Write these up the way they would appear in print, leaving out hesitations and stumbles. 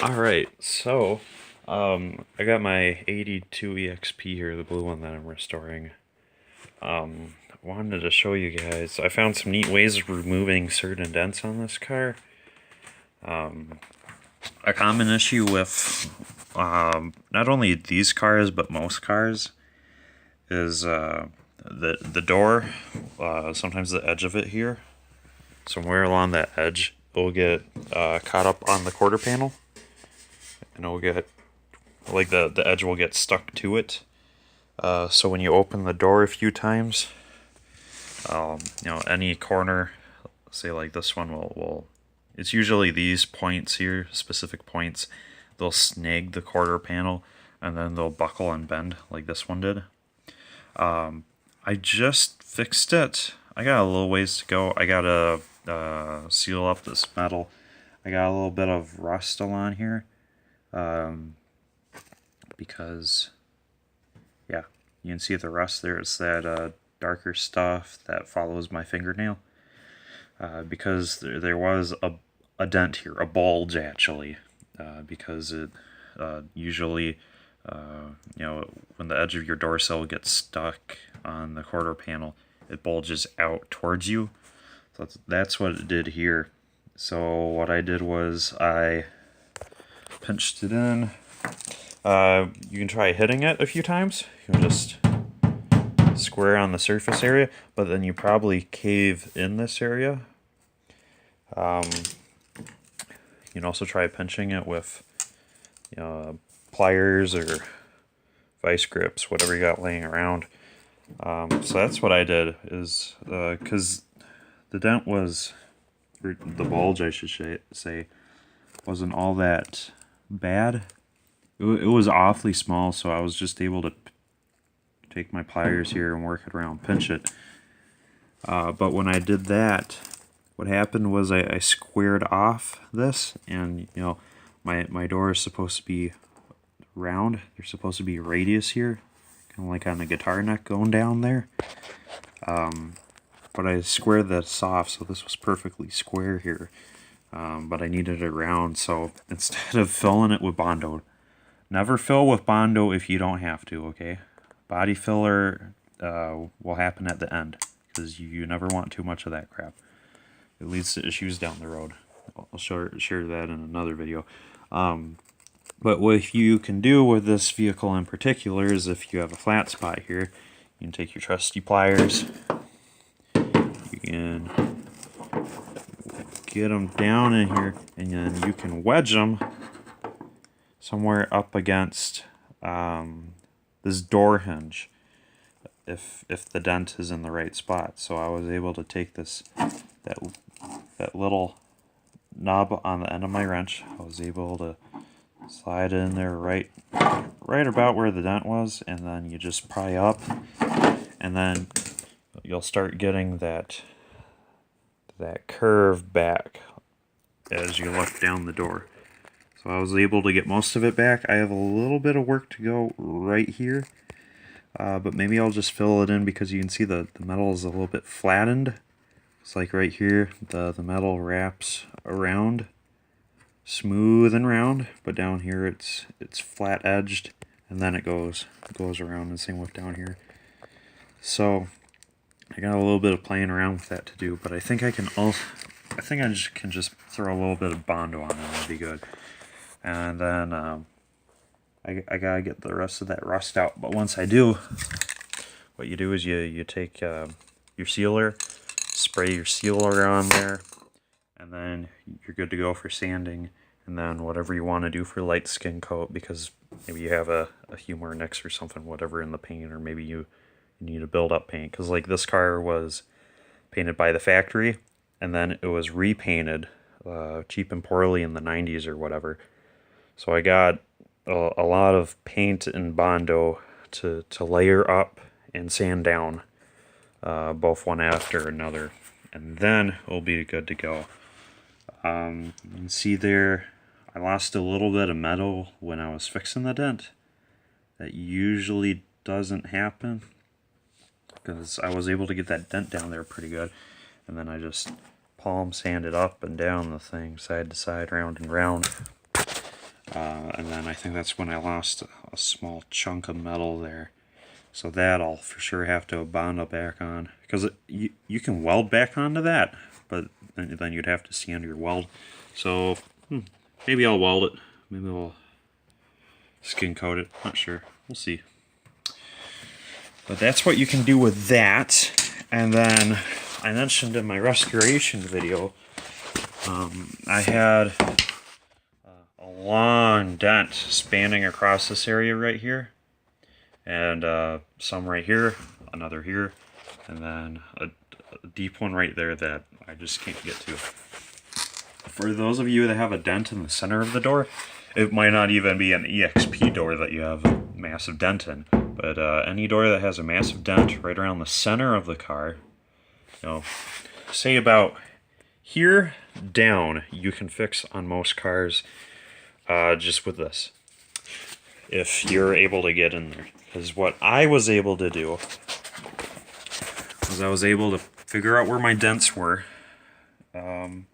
Alright, so I got my 82 EXP here, the blue one that I'm restoring. Wanted to show you guys. I found some neat ways of removing certain dents on this car. A common issue with not only these cars but most cars is the door. Sometimes the edge of it here, somewhere along that edge, will get caught up on the quarter panel, and it'll get like the edge will get stuck to it. So when you open the door a few times, any corner, say like this one, will it's usually these points here, specific points, they'll snag the quarter panel and then they'll buckle and bend like this one did. I just fixed it. I got a little ways to go. I gotta seal up this metal. I got a little bit of rust still on here. Because, yeah, you can see the rust there. It's that darker stuff that follows my fingernail. Because there was a dent here, a bulge actually, because it usually, when the edge of your door sill gets stuck on the quarter panel, it bulges out towards you. So that's what it did here. So what I did was I pinched it in. You can try hitting it a few times. You can just square on the surface area, but then you probably cave in this area. You can also try pinching it with pliers or vice grips, whatever you got laying around. So that's what I did, is because the dent was, or the bulge I should say, wasn't all that bad. It was awfully small, so I was just able to take my pliers here and work it around, pinch it. But when I did that, what happened was I squared off this, and my door is supposed to be round. There's supposed to be a radius here, kind of like on the guitar neck going down there. But I squared this off, so this was perfectly square here. But I needed it round, so instead of filling it with Bondo, never fill with Bondo if you don't have to, okay? Body filler will happen at the end, because you never want too much of that crap. It leads to issues down the road. I'll share that in another video. But what you can do with this vehicle in particular is, if you have a flat spot here, you can take your trusty pliers. You can get them down in here, and then you can wedge them somewhere up against this door hinge, if the dent is in the right spot. So I was able to take that little knob on the end of my wrench. I was able to slide it in there right about where the dent was, and then you just pry up, and then you'll start getting that curve back as you look down the door. So I was able to get most of it back. I have a little bit of work to go right here, but maybe I'll just fill it in, because you can see the metal is a little bit flattened. It's like right here, the metal wraps around smooth and round, but down here it's flat edged, and then it goes around, and same with down here. So I got a little bit of playing around with that to do, but I think I can just throw a little bit of Bondo on it. That'll be good. And then I gotta get the rest of that rust out. But once I do, what you do is you take your sealer, spray your sealer on there, and then you're good to go for sanding. And then whatever you want to do for light skin coat, because maybe you have a humor nicks or something, whatever in the paint, or maybe you need to build up paint. Because like this car was painted by the factory, and then it was repainted cheap and poorly in the 90s or whatever. So I got a lot of paint and Bondo to layer up and sand down, both one after another, and then it'll be good to go. You can see there, I lost a little bit of metal when I was fixing the dent. That usually doesn't happen, because I was able to get that dent down there pretty good, and then I just palm sanded up and down the thing, side to side, round and round. And then I think that's when I lost a small chunk of metal there. So that I'll for sure have to bond it back on. Because you can weld back onto that, but then you'd have to sand your weld. So maybe I'll weld it. Maybe I'll skin coat it. Not sure. We'll see. But that's what you can do with that. And then I mentioned in my restoration video, I had a long dent spanning across this area right here. And some right here, another here, and then a deep one right there that I just can't get to. For those of you that have a dent in the center of the door, it might not even be an EXP door that you have a massive dent in, but any door that has a massive dent right around the center of the car, you know, say about here down, you can fix on most cars just with this, if you're able to get in there. Because what I was able to do was I was able to figure out where my dents were, you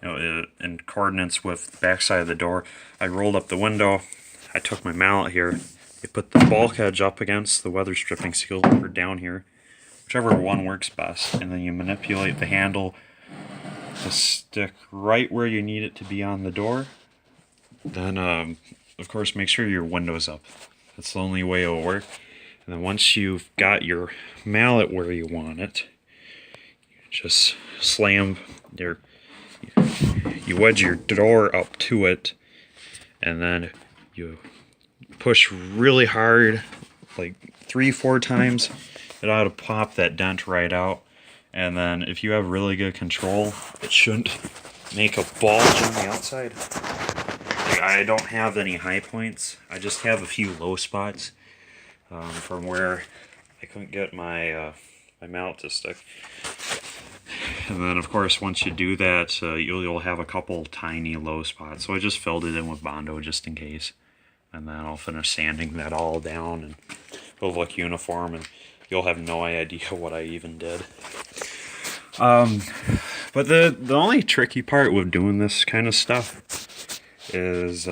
know, in coordinates with the backside of the door. I rolled up the window, I took my mallet here, I put the bulk edge up against the weather stripping seal or down here, whichever one works best, and then you manipulate the handle to stick right where you need it to be on the door. Then, of course, make sure your window's up. That's the only way it'll work. And then once you've got your mallet where you want it, you just slam your, you wedge your door up to it, and then you push really hard, like 3-4 times. It ought to pop that dent right out. And then if you have really good control, it shouldn't make a bulge on the outside. I don't have any high points. I just have a few low spots from where I couldn't get my my mallet to stick. And then, of course, once you do that, you'll have a couple tiny low spots. So I just filled it in with Bondo just in case. And then I'll finish sanding that all down, and it'll look uniform, and you'll have no idea what I even did. But the only tricky part with doing this kind of stuff is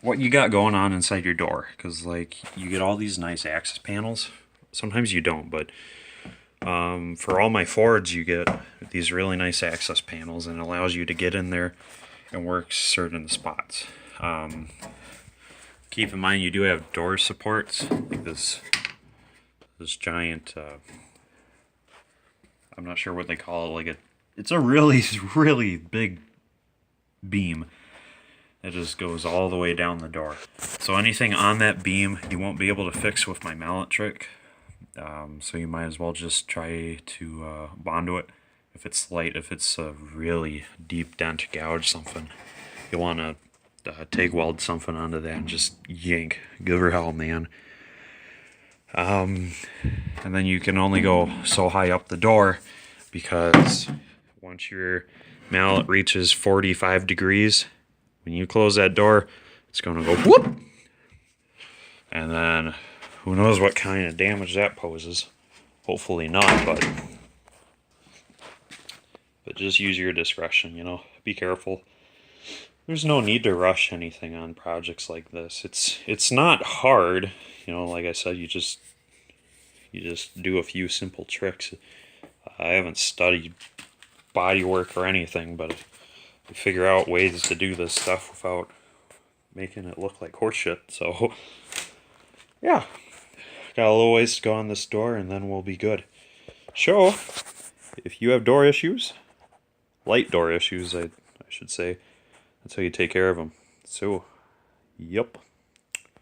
what you got going on inside your door, because like you get all these nice access panels. Sometimes you don't, but for all my Fords you get these really nice access panels, and it allows you to get in there and work certain spots. Keep in mind you do have door supports, like this giant I'm not sure what they call it, like it's a really big beam. It just goes all the way down the door. So anything on that beam you won't be able to fix with my mallet trick. So you might as well just try to Bondo it. If it's light, if it's a really deep dent, gouge something, you want to TIG weld something onto that and just yank. Give her hell, man. And then you can only go so high up the door, because once your mallet reaches 45 degrees, when you close that door, it's going to go whoop! And then who knows what kind of damage that poses. Hopefully not, but just use your discretion, you know. Be careful. There's no need to rush anything on projects like this. It's not hard, you know, like I said, you just do a few simple tricks. I haven't studied body work or anything, but figure out ways to do this stuff without making it look like horseshit. So yeah, got a little ways to go on this door, and then we'll be good. So if you have door issues, light door issues I should say, that's how you take care of them. So yep.